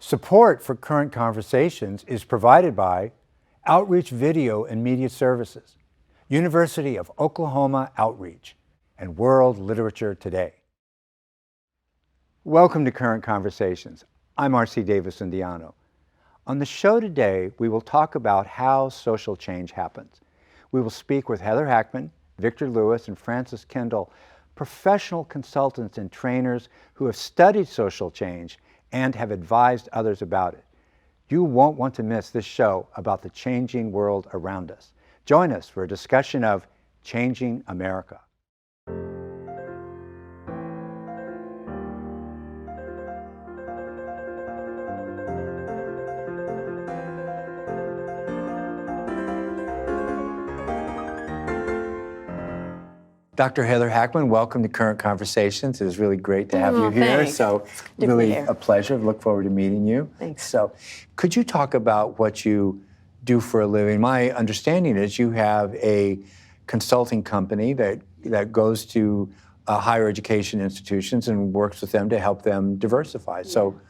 Support for Current Conversations is provided by Outreach Video and Media Services, University of Oklahoma Outreach, and World Literature Today. Welcome to Current Conversations. I'm R.C. Davis-Indiano. On the show today, we will talk about how social change happens. We will speak with Heather Hackman, Victor Lewis, and Frances Kendall, professional consultants and trainers who have studied social change and have advised others about it. You won't want to miss this show about the changing world around us. Join us for a discussion of Changing America. Dr. Heather Hackman, welcome to Current Conversations. It is really great to have you here. Thanks. So really a pleasure. Look forward to meeting you. Thanks. So could you talk about what you do for a living? My understanding is you have a consulting company that goes to higher education institutions and works with them to help them diversify. So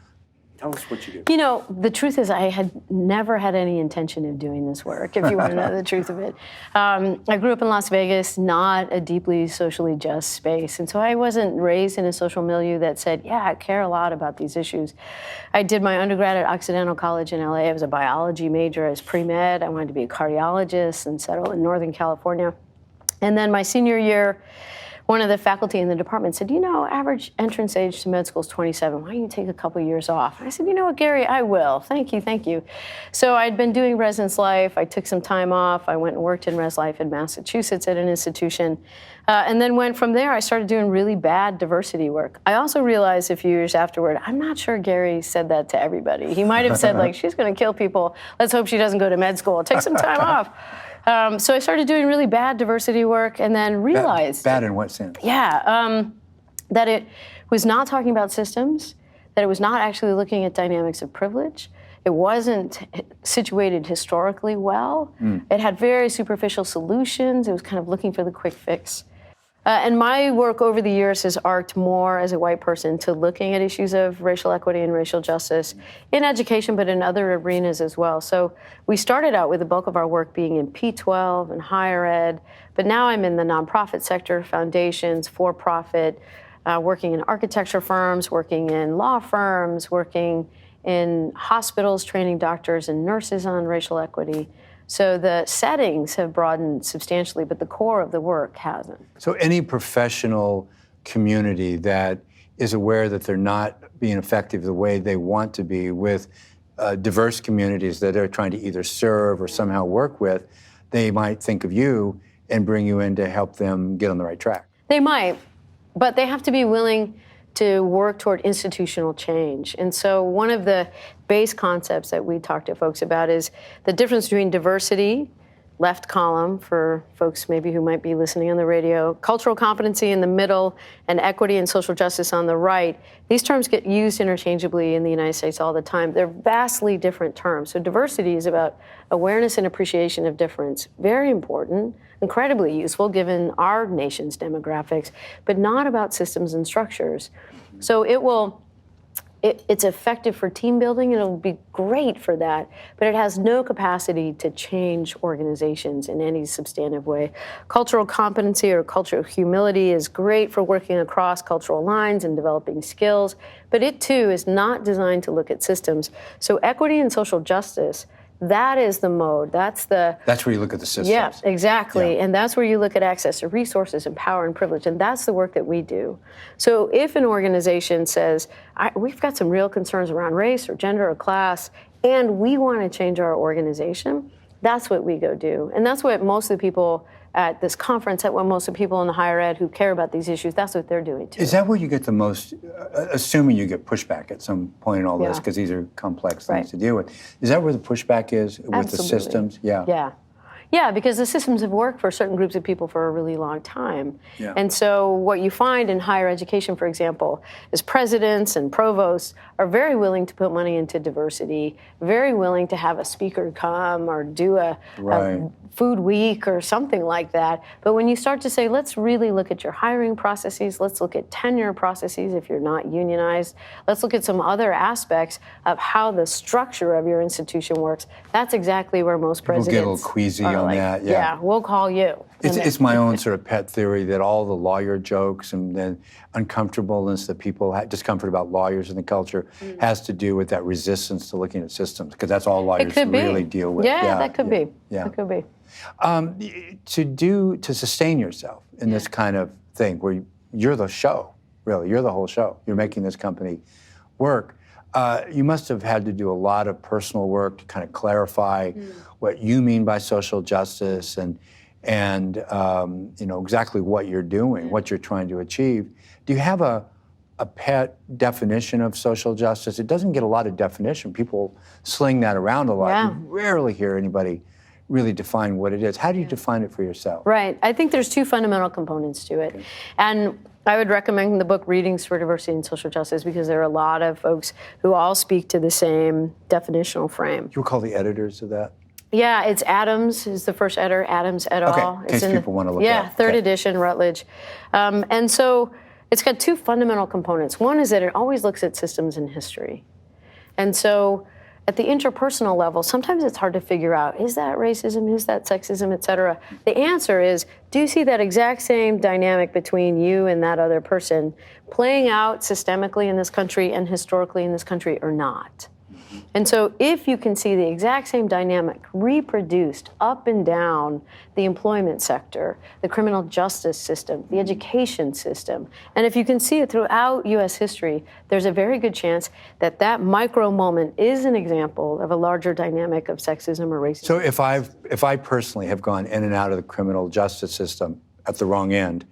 tell us what you do. You know, the truth is I had never had any intention of doing this work, if you want to know the truth of it. I grew up in Las Vegas, not a deeply socially just space. And so I wasn't raised in a social milieu that said, yeah, I care a lot about these issues. I did my undergrad at Occidental College in LA. I was a biology major. I was pre-med. I wanted to be a cardiologist and settle in Northern California. And then my senior year, one of the faculty in the department said, you know, average entrance age to med school is 27. Why don't you take a couple years off? And I said, you know what, Gary, I will. Thank you, thank you. So I'd been doing residence life. I took some time off. I went and worked in res life in Massachusetts at an institution. And then went from there, I started doing really bad diversity work. I also realized a few years afterward, I'm not sure Gary said that to everybody. He might have said, like, she's going to kill people. Let's hope she doesn't go to med school. Take some time off. So I started doing really bad diversity work and then realized... Bad in what sense? Yeah, that it was not talking about systems, that it was not actually looking at dynamics of privilege. It wasn't situated historically well. It had very superficial solutions. It was kind of looking for the quick fix. And my work over the years has arced more as a white person to looking at issues of racial equity and racial justice in education, but in other arenas as well. So we started out with the bulk of our work being in P-12 and higher ed, but now I'm in the nonprofit sector, foundations, for-profit, working in architecture firms, working in law firms, working in hospitals, training doctors and nurses on racial equity. So the settings have broadened substantially, but the core of the work hasn't. So any professional community that is aware that they're not being effective the way they want to be with diverse communities that they're trying to either serve or somehow work with, they might think of you and bring you in to help them get on the right track. They might, but they have to be willing to work toward institutional change. And so one of the base concepts that we talk to folks about is the difference between diversity, left column for folks maybe who might be listening on the radio, cultural competency in the middle, and equity and social justice on the right. These terms get used interchangeably in the United States all the time. They're vastly different terms. So diversity is about awareness and appreciation of difference. Very important, incredibly useful given our nation's demographics, but not about systems and structures. So it's effective for team building, and it'll be great for that, but it has no capacity to change organizations in any substantive way. Cultural competency or cultural humility is great for working across cultural lines and developing skills, but it too is not designed to look at systems. So equity and social justice, that is the mode. That's where you look at the systems. Yeah, exactly. Yeah. And that's where you look at access to resources and power and privilege. And that's the work that we do. So if an organization says, we've got some real concerns around race or gender or class, and we want to change our organization, that's what we go do. And that's what most of the people at this conference, at what most of the people in the higher ed who care about these issues, that's what they're doing too. Is that where you get the most, assuming you get pushback at some point in all this, because these are complex things to deal with, is that where the pushback is with the systems? Yeah. Yeah. Yeah, because the systems have worked for certain groups of people for a really long time. Yeah. And so what you find in higher education, for example, is presidents and provosts are very willing to put money into diversity, very willing to have a speaker come or do a food week or something like that. But when you start to say, let's really look at your hiring processes, let's look at tenure processes if you're not unionized, let's look at some other aspects of how the structure of your institution works, that's exactly where most presidents get a little queasy are on like, that. Yeah, we'll call you. It's my own sort of pet theory that all the lawyer jokes and the uncomfortableness that people have, discomfort about lawyers and the culture, has to do with that resistance to looking at systems, because that's all lawyers really deal with. Yeah, that could be. Yeah. That could be. To sustain yourself in this kind of thing where you're the show, really, you're the whole show, you're making this company work, you must have had to do a lot of personal work to kind of clarify what you mean by social justice and you know, exactly what you're doing, what you're trying to achieve. Do you have a pet definition of social justice? It doesn't get a lot of definition. People sling that around a lot. Yeah. You rarely hear anybody really define what it is. How do you define it for yourself? Right. I think there's two fundamental components to it. And I would recommend the book Readings for Diversity and Social Justice, because there are a lot of folks who all speak to the same definitional frame. You recall the editors of that? Yeah, it's Adams is the first editor, Adams et al. Okay, in case people want to look Yeah, at it. third Okay. edition, Routledge. And so it's got two fundamental components. One is that it always looks at systems in history. And so at the interpersonal level, sometimes it's hard to figure out, is that racism, is that sexism, et cetera? The answer is, do you see that exact same dynamic between you and that other person playing out systemically in this country and historically in this country or not? And so if you can see the exact same dynamic reproduced up and down the employment sector, the criminal justice system, the education system, and if you can see it throughout U.S. history, there's a very good chance that that micro moment is an example of a larger dynamic of sexism or racism. So if I personally have gone in and out of the criminal justice system at the wrong end,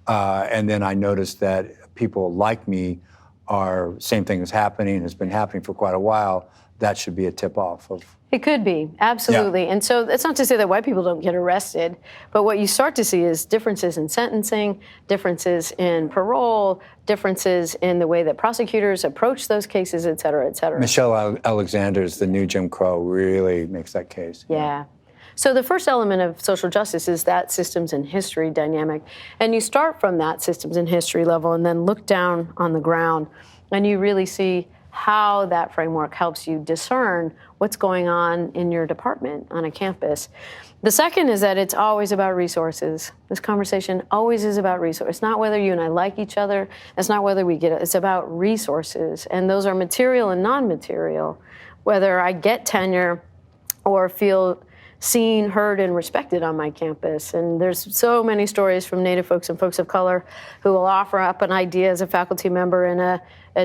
and then I notice that people like me are, same thing is happening, has been happening for quite a while, that should be a tip-off of... It could be, absolutely. Yeah. And so that's not to say that white people don't get arrested, but what you start to see is differences in sentencing, differences in parole, differences in the way that prosecutors approach those cases, et cetera, et cetera. Michelle Alexander's The New Jim Crow really makes that case. Yeah. So the first element of social justice is that systems and history dynamic. And you start from that systems and history level and then look down on the ground, and you really see how that framework helps you discern what's going on in your department on a campus. The second is that it's always about resources. This conversation always is about resources. It's not whether you and I like each other. It's not whether we get it. It's about resources. And those are material and non-material. Whether I get tenure or feel seen, heard, and respected on my campus. And there's so many stories from Native folks and folks of color who will offer up an idea as a faculty member in a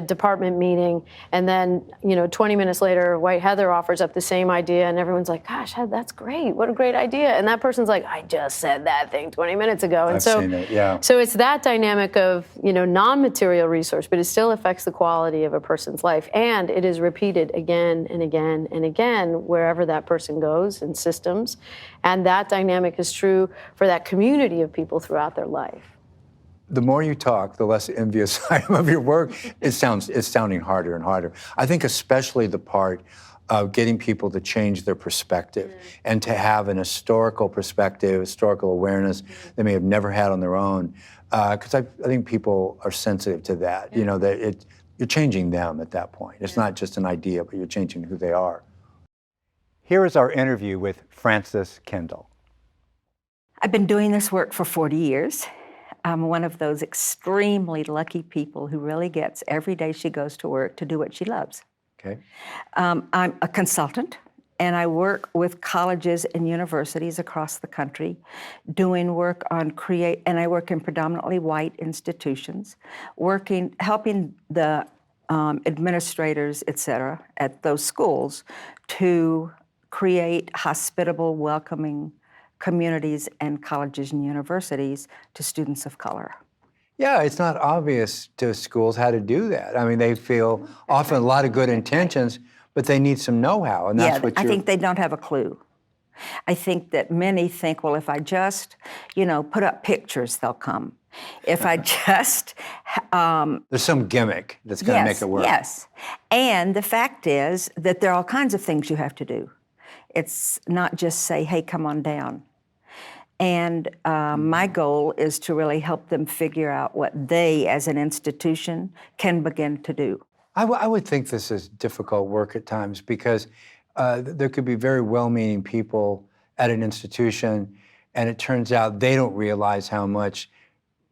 department meeting, and then 20 minutes later, White Heather offers up the same idea, and everyone's like, gosh, that's great, what a great idea. And that person's like, I just said that thing 20 minutes ago. And I've seen it, yeah. So it's that dynamic of non-material resource, but it still affects the quality of a person's life, and it is repeated again and again and again wherever that person goes in systems, and that dynamic is true for that community of people throughout their life. The more you talk, the less envious I am of your work. It's sounding harder and harder. I think especially the part of getting people to change their perspective and to have an historical perspective, historical awareness they may have never had on their own. Because I think people are sensitive to that. That you're changing them at that point. It's not just an idea, but you're changing who they are. Here is our interview with Frances Kendall. I've been doing this work for 40 years. I'm one of those extremely lucky people who really gets every day she goes to work to do what she loves. Okay. I'm a consultant, and I work with colleges and universities across the country, doing work on and I work in predominantly white institutions, helping the administrators, et cetera, at those schools to create hospitable, welcoming communities and colleges and universities to students of color. Yeah, it's not obvious to schools how to do that. I mean, they feel often a lot of good intentions, but they need some know-how, and that's what I think they don't have a clue. I think that many think, well, if I just, put up pictures, they'll come. If I just There's some gimmick that's going to make it work. Yes. And the fact is that there are all kinds of things you have to do. It's not just say, hey, come on down. And my goal is to really help them figure out what they, as an institution, can begin to do. I would think this is difficult work at times because there could be very well-meaning people at an institution, and it turns out they don't realize how much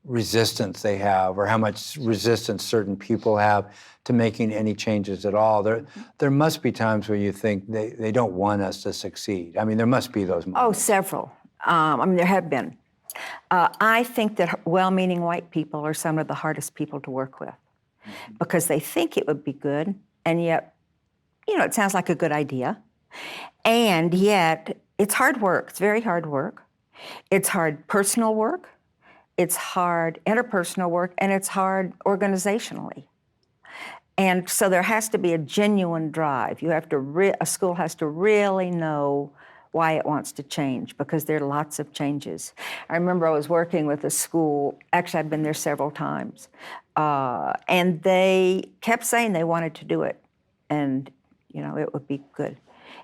resistance they have or how much resistance certain people have to making any changes at all. There must be times where you think they don't want us to succeed. I mean, there must be those moments. Oh, several. There have been. I think that well-meaning white people are some of the hardest people to work with because they think it would be good, and yet, it sounds like a good idea. And yet, it's hard work. It's very hard work. It's hard personal work. It's hard interpersonal work, and it's hard organizationally. And so there has to be a genuine drive. You have to a school has to really know why it wants to change, because there are lots of changes. I remember I was working with a school, actually I'd been there several times, and they kept saying they wanted to do it, and it would be good.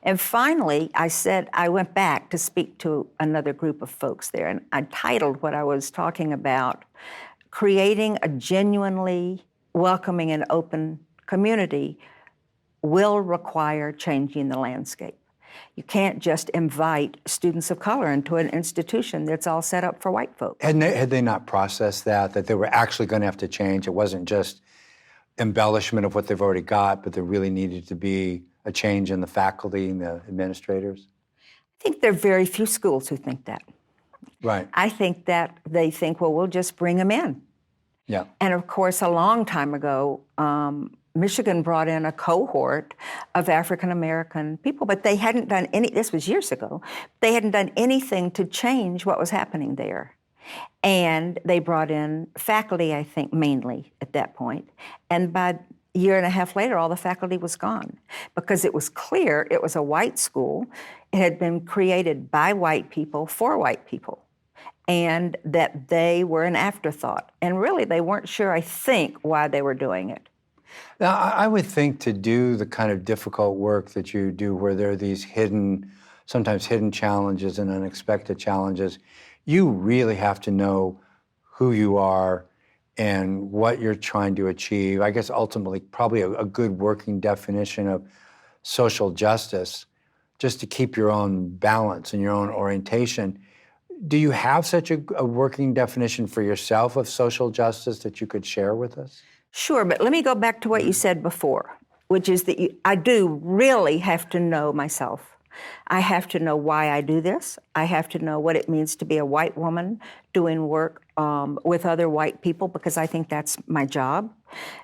And finally, I went back to speak to another group of folks there, and I titled what I was talking about, Creating a Genuinely Welcoming and Open Community Will Require Changing the Landscape. You can't just invite students of color into an institution that's all set up for white folks. Had they not processed that they were actually going to have to change? It wasn't just embellishment of what they've already got, but there really needed to be a change in the faculty and the administrators? I think there are very few schools who think that. Right. I think that they think, well, we'll just bring them in. Yeah. And of course, a long time ago, Michigan brought in a cohort of African American people, but they hadn't done this was years ago, they hadn't done anything to change what was happening there. And they brought in faculty, I think, mainly at that point. And by a year and a half later, all the faculty was gone because it was clear it was a white school. It had been created by white people for white people, and that they were an afterthought. And really, they weren't sure, I think, why they were doing it. Now, I would think to do the kind of difficult work that you do, where there are these sometimes hidden challenges and unexpected challenges, you really have to know who you are and what you're trying to achieve. I guess ultimately, probably a good working definition of social justice, just to keep your own balance and your own orientation. Do you have such a working definition for yourself of social justice that you could share with us? Sure, but let me go back to what you said before, which is that I do really have to know myself. I have to know why I do this. I have to know what it means to be a white woman doing work with other white people, because I think that's my job.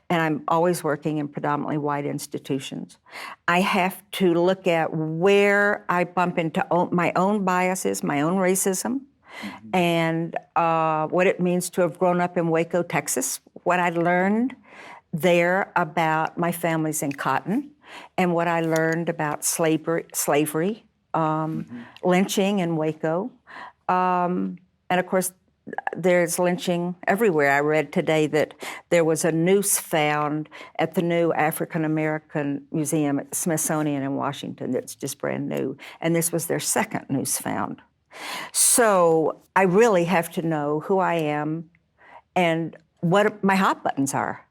And I'm always working in predominantly white institutions. I have to look at where I bump into my own biases, my own racism, and what it means to have grown up in Waco, Texas, what I learned there about my family's in cotton, and what I learned about slavery, lynching in Waco. And of course, there's lynching everywhere. I read today that there was a noose found at the new African American Museum at Smithsonian in Washington that's just brand new. And this was their second noose found. So I really have to know who I am and what my hot buttons are.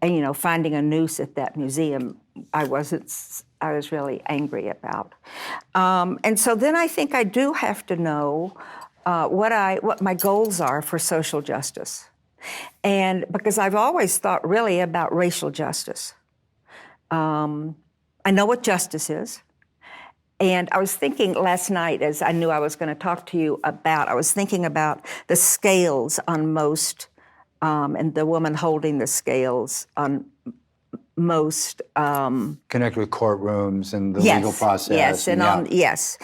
And, finding a noose at that museum, I was really angry about. And so then I think I do have to know what my goals are for social justice. And because I've always thought really about racial justice. I know what justice is. And I was thinking last night, as I knew I was going to talk to you about, I was thinking about the scales on most, and the woman holding the scales on most. Connected with courtrooms and the legal process. Yes, yes.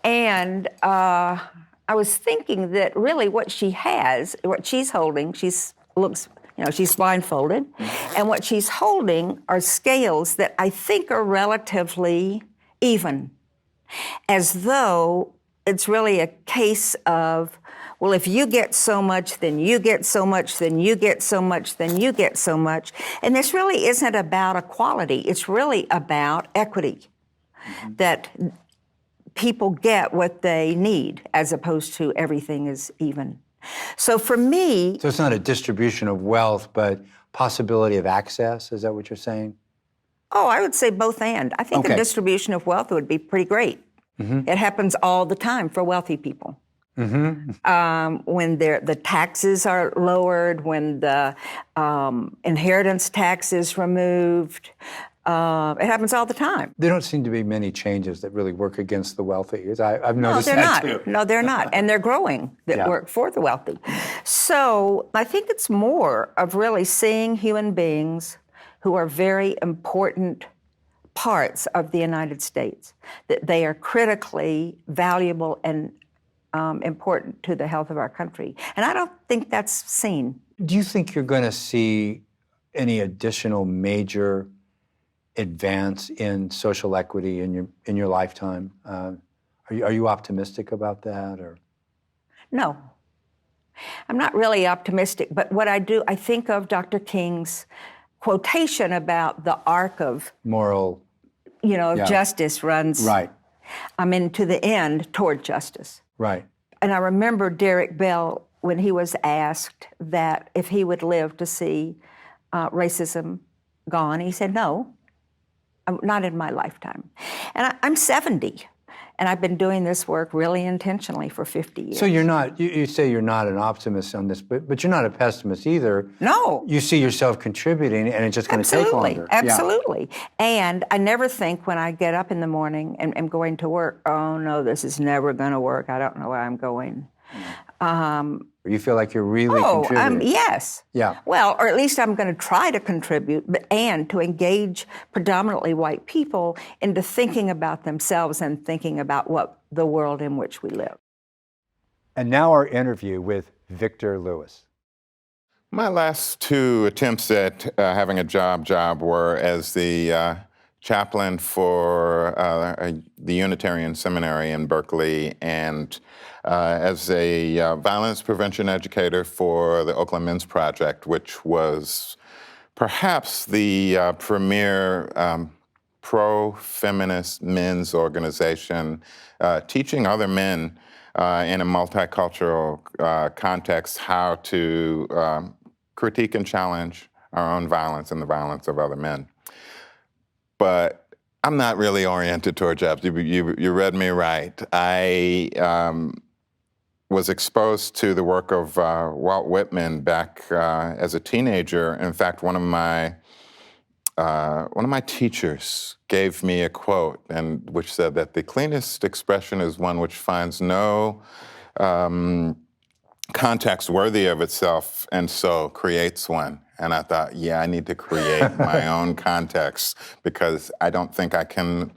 And I was thinking that really what she's holding, she's blindfolded, and what she's holding are scales that I think are relatively even. as though it's really a case of, well, if you get so much, then you get so much, then you get so much, then you get so much. And this really isn't about equality. It's really about equity, that people get what they need as opposed to everything is even. So for me... So it's not a distribution of wealth, but possibility of access? Is that what you're saying? Oh, I would say both and. I think a distribution of wealth would be pretty great. It happens all the time for wealthy people. When the taxes are lowered, when the inheritance tax is removed, it happens all the time. There don't seem to be many changes that really work against the wealthy. I've noticed they're that not. too. No, they're not. And they're growing that work for the wealthy. So I think it's more of really seeing human beings who are very important parts of the United States, that they are critically valuable and important to the health of our country. And I don't think that's seen. Do you think you're going to see any additional major advance in social equity in your lifetime? Are you optimistic about that, or? No, I'm not really optimistic. But what I do, I think of Dr. King's quotation about the arc of moral, justice runs. Right. To the end toward justice. Right. And I remember Derek Bell when he was asked that if he would live to see racism gone. He said, no, not in my lifetime. And I'm 70, and I've been doing this work really intentionally for 50 years. So you're not, you say you're not an optimist on this, but you're not a pessimist either. No. You see yourself contributing, and it's just going to take longer. Absolutely. And I never think when I get up in the morning and am going to work, oh no, this is never going to work. I don't know where I'm going. You feel like you're really contributing. Yes. Yeah. Well, or at least I'm going to try to contribute, and to engage predominantly white people into thinking about themselves and thinking about what the world in which we live. And now our interview with Victor Lewis. My last two attempts at having a job were as the chaplain for the Unitarian Seminary in Berkeley, and as a violence prevention educator for the Oakland Men's Project, which was perhaps the premier pro-feminist men's organization teaching other men in a multicultural context how to critique and challenge our own violence and the violence of other men. But I'm not really oriented toward jobs. You read me right. I was exposed to the work of Walt Whitman back as a teenager. In fact, one of my teachers gave me a quote, and which said that the cleanest expression is one which finds no context worthy of itself, and so creates one. And I thought, yeah, I need to create my own context, because I don't think I can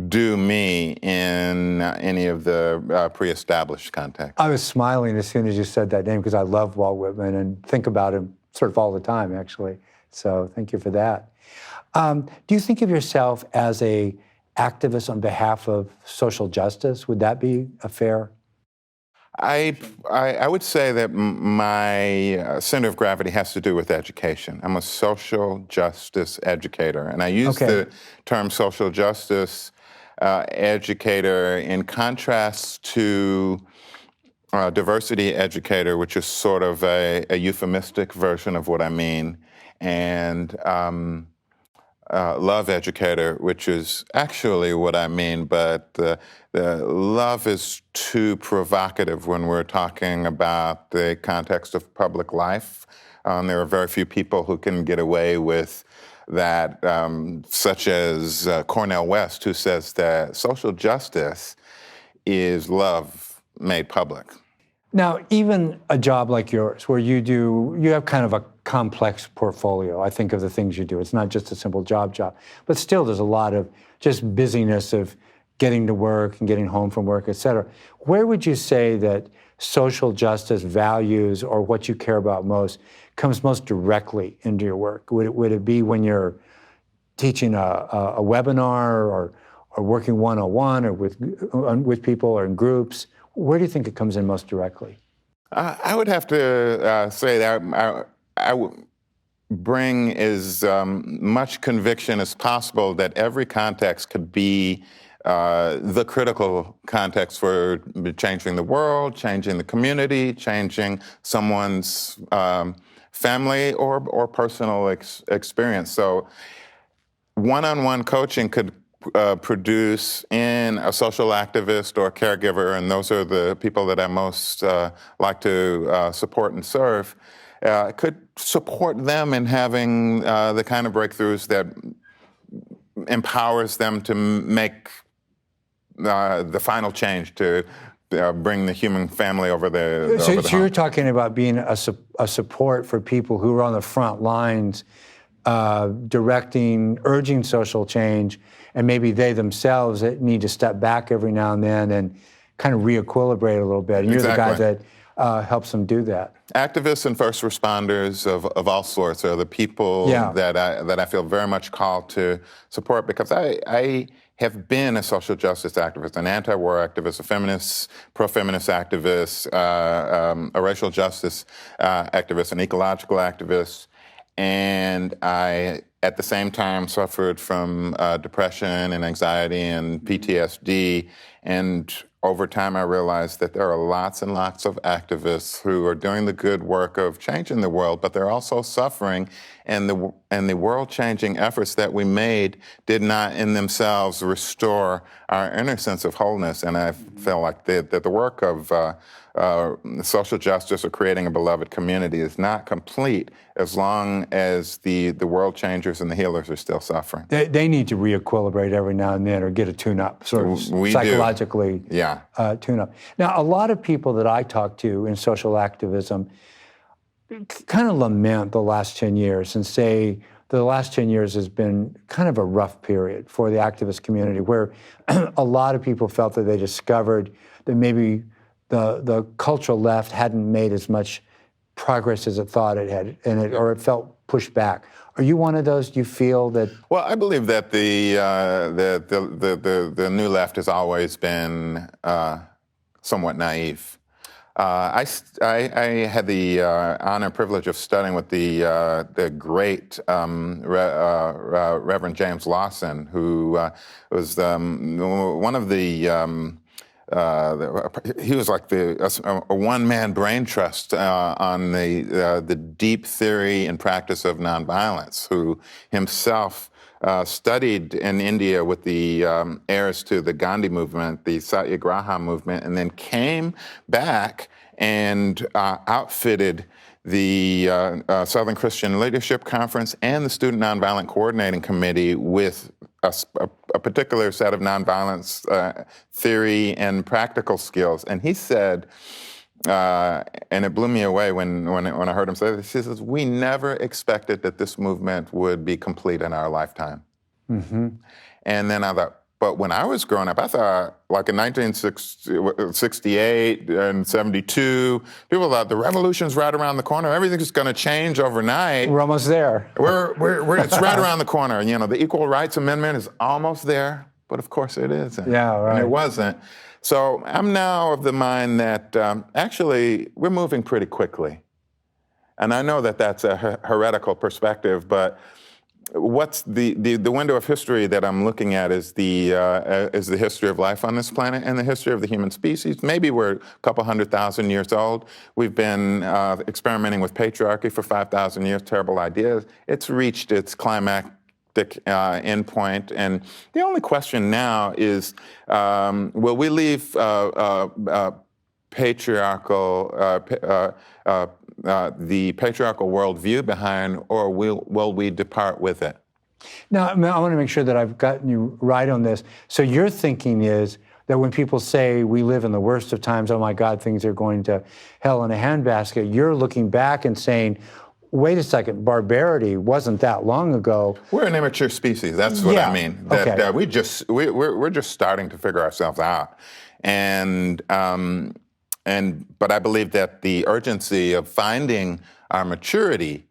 do me in any of the pre-established contexts. I was smiling as soon as you said that name, because I love Walt Whitman and think about him sort of all the time, actually. So thank you for that. Do you think of yourself as a activist on behalf of social justice? Would that be a fair? I would say that my center of gravity has to do with education. I'm a social justice educator, and I use the term social justice educator in contrast to diversity educator, which is sort of a euphemistic version of what I mean, and love educator, which is actually what I mean, but the love is too provocative when we're talking about the context of public life. There are very few people who can get away with that, such as Cornel West, who says that social justice is love made public. Now, even a job like yours, where you have kind of a complex portfolio, I think, of the things you do. It's not just a simple job, but still there's a lot of just busyness of getting to work and getting home from work, et cetera. Where would you say that social justice values, or what you care about most, comes most directly into your work? Would it be when you're teaching a webinar, or or working one-on-one or with people or in groups? Where do you think it comes in most directly? I would have to say that I would bring as much conviction as possible that every context could be the critical context for changing the world, changing the community, changing someone's family or personal experience. So one-on-one coaching could produce in a social activist or caregiver, and those are the people that I most like to support and serve, could support them in having the kind of breakthroughs that empowers them to make the final change to bring the human family over the So hump. you're talking about being a support for people who are on the front lines, directing, urging social change, and maybe they themselves need to step back every now and then and kind of re-equilibrate a little bit. And you're the guy that helps them do that. Activists and first responders of all sorts are the people that I feel very much called to support, because I have been a social justice activist, an anti-war activist, a feminist, pro-feminist activist, a racial justice activist, an ecological activist, and I, at the same time, suffered from depression and anxiety and PTSD. And over time, I realized that there are lots and lots of activists who are doing the good work of changing the world, but they're also suffering. And the world-changing efforts that we made did not, in themselves, restore our inner sense of wholeness. And I feel like that the work of social justice or creating a beloved community is not complete as long as the world changers and the healers are still suffering. They need to re-equilibrate every now and then, or get a tune-up, sort of We psychologically tune-up. Now, a lot of people that I talk to in social activism kind of lament the last 10 years and say the last 10 years has been kind of a rough period for the activist community, where a lot of people felt that they discovered that maybe the cultural left hadn't made as much progress as it thought it had, or it felt pushed back. Are you one of those? Do you feel that? Well, I believe that the new left has always been somewhat naive. I had the honor and privilege of studying with the great Reverend James Lawson, who was one of the he was like a one-man brain trust on the deep theory and practice of nonviolence, who himself studied in India with the heirs to the Gandhi movement, the Satyagraha movement, and then came back and outfitted the Southern Christian Leadership Conference and the Student Nonviolent Coordinating Committee with a particular set of nonviolence theory and practical skills. And he said, and it blew me away when I heard him say this, he says, "We never expected that this movement would be complete in our lifetime." Mm-hmm. And then I thought, but when I was growing up, I thought, like in 1968 and 72, people thought the revolution's right around the corner. Everything's going to change overnight. We're almost there. It's right around the corner. You know, the Equal Rights Amendment is almost there, but of course it isn't. Yeah, right. And it wasn't. So I'm now of the mind that actually we're moving pretty quickly. And I know that that's a heretical perspective, but what's the window of history that I'm looking at is the history of life on this planet and the history of the human species. Maybe we're a couple 100,000 years old. We've been experimenting with patriarchy for 5,000 years, terrible ideas. It's reached its climactic endpoint. And the only question now is, will we leave the patriarchal worldview behind, or will we depart with it? Now, I want to make sure that I've gotten you right on this. So your thinking is that when people say we live in the worst of times, oh my God, things are going to hell in a handbasket, you're looking back and saying, wait a second, barbarity wasn't that long ago. We're an immature species. That's what I mean. That okay. we're just starting to figure ourselves out, but I believe that the urgency of finding our maturity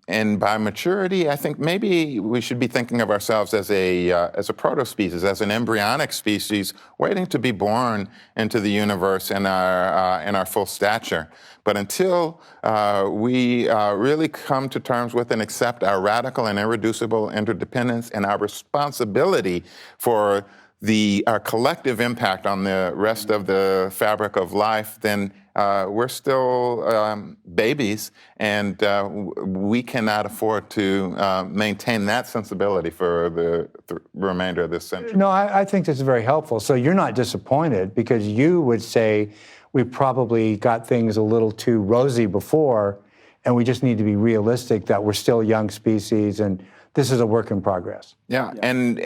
And by maturity, I think maybe we should be thinking of ourselves as a proto-species, as an embryonic species, waiting to be born into the universe in our full stature. But until we really come to terms with and accept our radical and irreducible interdependence and our responsibility for our collective impact on the rest of the fabric of life, then we're still babies, and we cannot afford to maintain that sensibility for the remainder of this century. No, I think this is very helpful. So you're not disappointed, because you would say we probably got things a little too rosy before, and we just need to be realistic that we're still a young species, and this is a work in progress. Yeah. And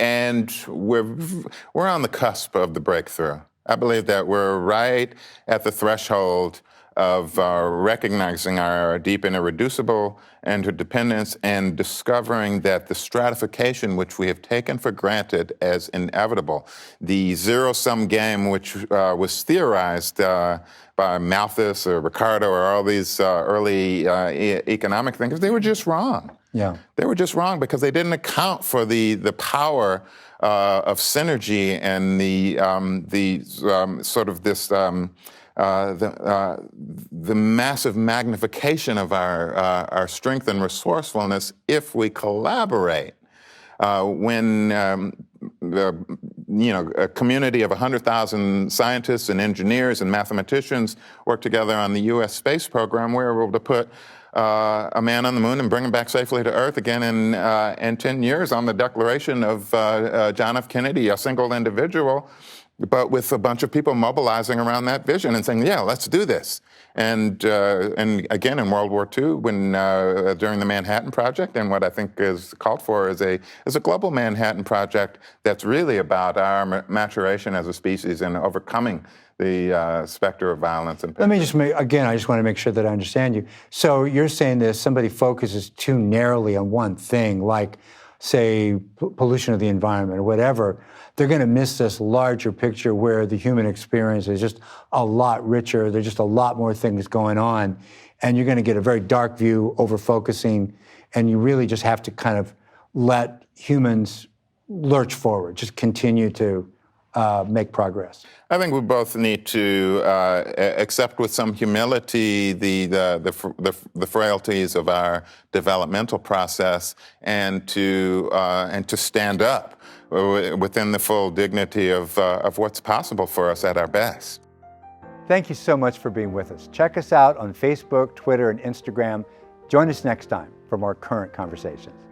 we're on the cusp of the breakthrough. I believe that we're right at the threshold of recognizing our deep and irreducible interdependence and discovering that the stratification which we have taken for granted as inevitable, the zero-sum game which was theorized by Malthus or Ricardo or all these early economic thinkers, they were just wrong. Yeah. They were just wrong because they didn't account for the power of synergy and the sort of this the massive magnification of our strength and resourcefulness if we collaborate. When a community of 100,000 scientists and engineers and mathematicians work together on the U.S. space program, we were able to put a man on the moon and bring him back safely to Earth again in 10 years on the declaration of John F. Kennedy, a single individual, but with a bunch of people mobilizing around that vision and saying, yeah, let's do this. And again, in World War II, when during the Manhattan Project, and what I think is called for is a global Manhattan Project that's really about our maturation as a species and overcoming the specter of violence. And Let me just I just want to make sure that I understand you. So you're saying that if somebody focuses too narrowly on one thing, like, say, pollution of the environment or whatever, they're going to miss this larger picture where the human experience is just a lot richer. There's just a lot more things going on. And you're going to get a very dark view, over-focusing, and you really just have to kind of let humans lurch forward, just continue to make progress. I think we both need to accept with some humility the frailties of our developmental process, and to stand up within the full dignity of what's possible for us at our best. Thank you so much for being with us. Check us out on Facebook, Twitter, and Instagram. Join us next time for more current conversations.